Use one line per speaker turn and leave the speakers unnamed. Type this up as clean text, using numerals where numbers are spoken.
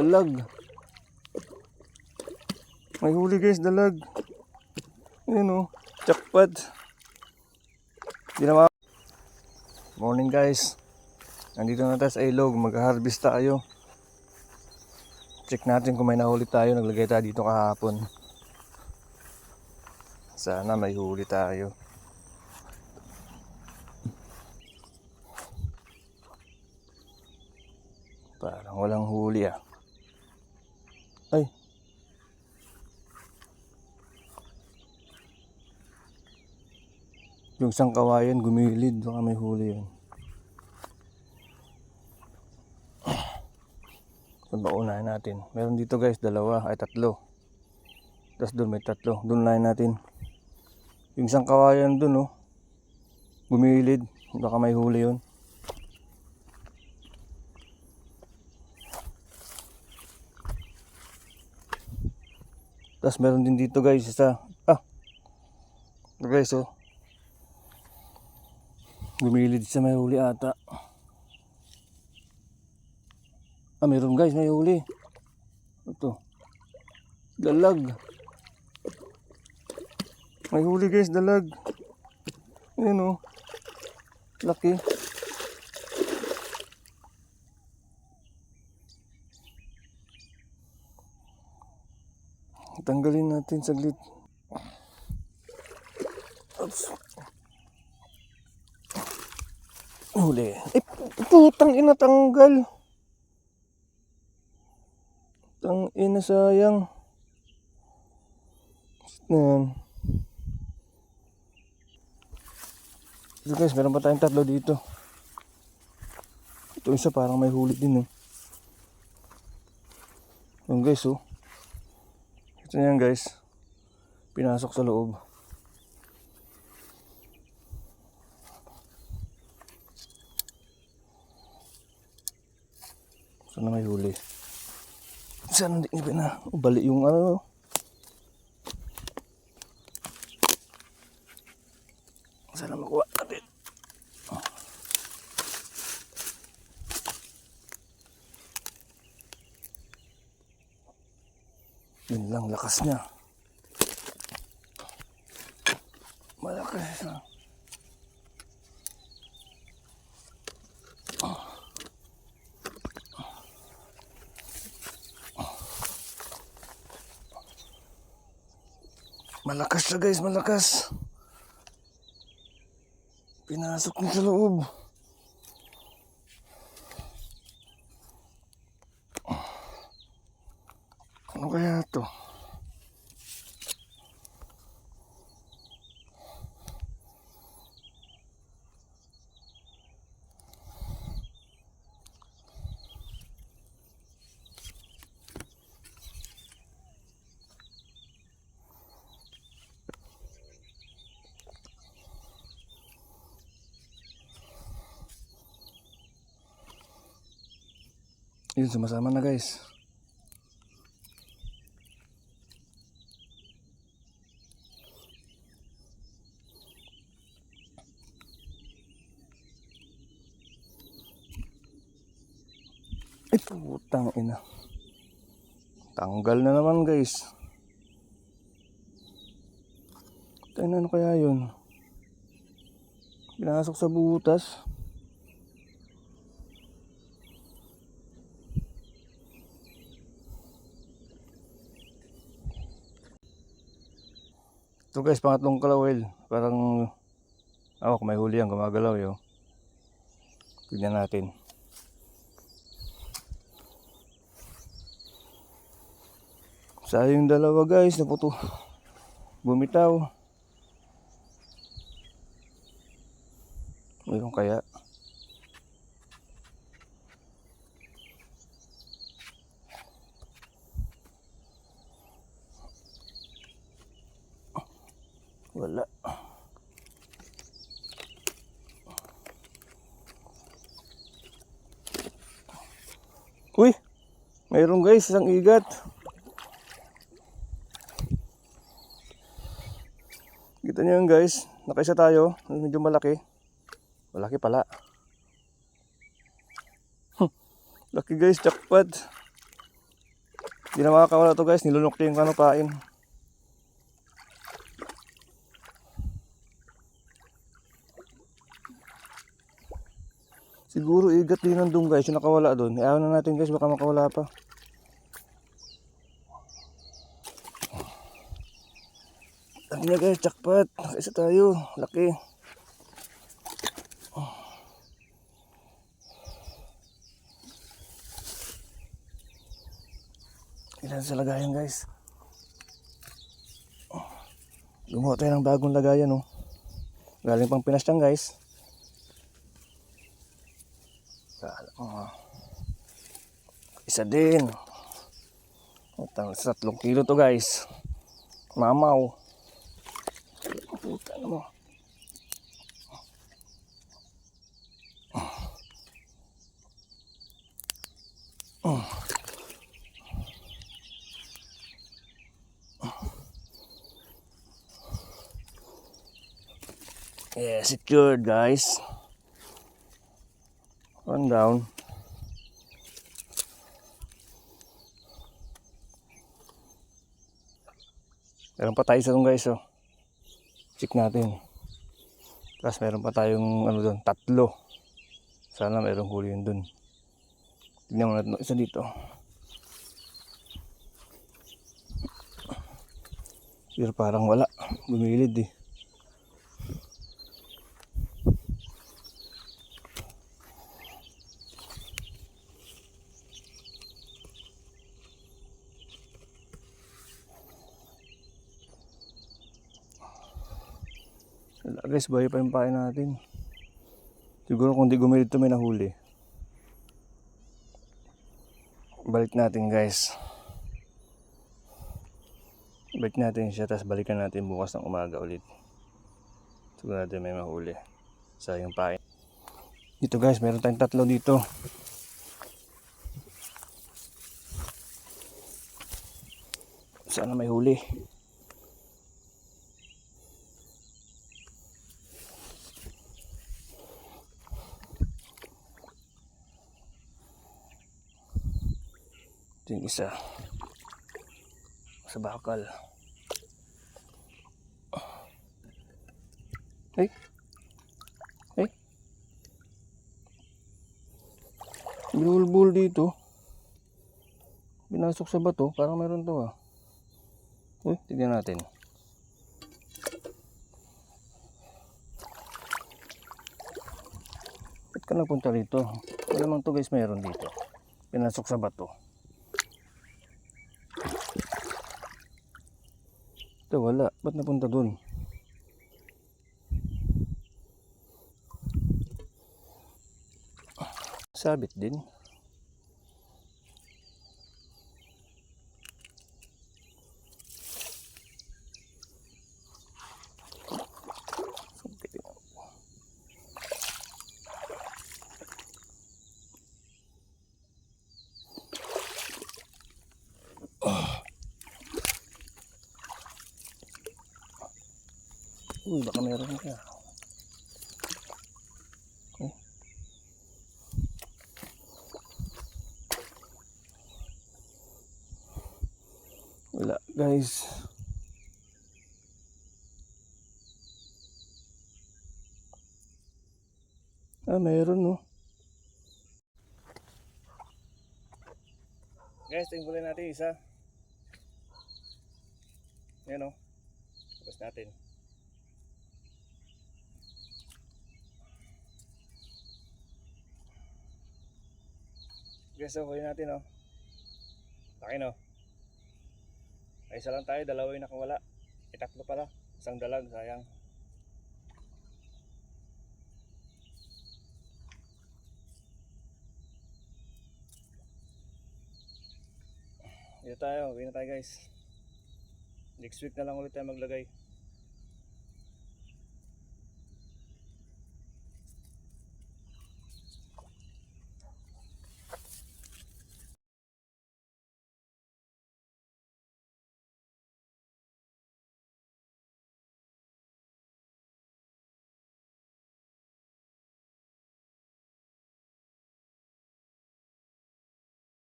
Dalag. May huli guys, dalag. Ayan o, jackpot. Morning guys. Nandito na tayo sa ilog, mag-harvest tayo. Check natin kung may nahuli tayo. Naglagay tayo dito kahapon. Sana may huli tayo. Parang walang huli ah. Ay. Yung isang kawayan gumilid. Baka may huli yun. Saan ba unahin natin? Meron dito guys, dalawa ay tatlo. Tapos doon may tatlo. Doon unahin natin. Yung isang kawayan doon oh. Gumilid. Baka may huli yun. Tapos meron din dito guys isa. Guys oh. Gumilid siya, may huli ata. Meron guys, may huli. Ito. Dalag. May huli guys, dalag. Ayan oh. Laki. Tanggalin natin saglit. Oops. Huli. Putang ina, tanggal. Tang ina, sayang. Ayan. So guys, meron pa tayong tatlo dito. Ito isa parang may huli din oh. Ayan guys oh. Ito na yan guys. Pinasok sa loob. Sana may huli. Sana hindi nyo na. Bali yung ano. Sana makuha natin. Yun lang, lakas niya. Malakas siya. Malakas siya guys, malakas. Pinasok niya sa loob. Ano kaya ito? Yun, sumasama na guys. Putang ina. Tanggal na naman guys. Ano kaya yun? Pinasok sa butas. Ito guys, pangatlong kalawil. Parang kung may huli yan, gumagalaw yun. Tignan natin. Sayang dalawa guys, naputo. Bumitaw. Mayroon kaya? Wala. Uy, mayroon guys, isang igat. Kita niyo yun guys, nakaisa tayo, medyo malaki. Malaki pala. Laki guys, jackpot. Hindi na makakawala to guys, nilunok ko yung kanupain. Siguro igat din nandun guys, yung nakawala doon. Ayaw na natin guys, baka makawala pa. Laki niya guys, jackpot. Isa tayo, laki. Ilan sa lagayan guys. Gumawa tayo ng bagong lagayan oh. Galing pang Pinas yan guys. Isa din. Sa 3 kilo to guys. Mamaw. Puta na mo. Yeah, secured guys. Run down. Meron pa tayo sa doon guys oh. Check natin. Tapos meron pa tayong ano doon, 3. Sana merong huli yun doon. Tignan mo natin isa dito. Pero parang wala. Bumilid eh. Wala guys, bahay pa yung pain natin. Siguro kung di gumilid ito may nahuli. Balik natin guys. Balik natin siya, tapos balikan natin bukas ng umaga ulit. Siguro natin may mahuli sa yung pain. Dito guys, meron tayong 3 dito. Sana may huli. Ito yung isa. Sa bakal. Hey. Hey. Bulbul dito. Binasok sa bato. Parang meron to ah. Uy, tignan natin. Ba't ka napunta dito? Wala naman to guys, meron dito. Pinasok sa bato. Ito wala. Ba't napunta dun? Sabit din. Uy, baka meron ka. Okay. Wala guys. Meron no. Guys, tingnan natin isa. Yan o. Tapos natin. Guys, huli natin o. Laki no. Ay, isa lang tayo, 2 yung nakawala. 3 pala. Isang dalag, sayang. Dito tayo, uwi na tayo guys. Next week na lang ulit tayo maglagay.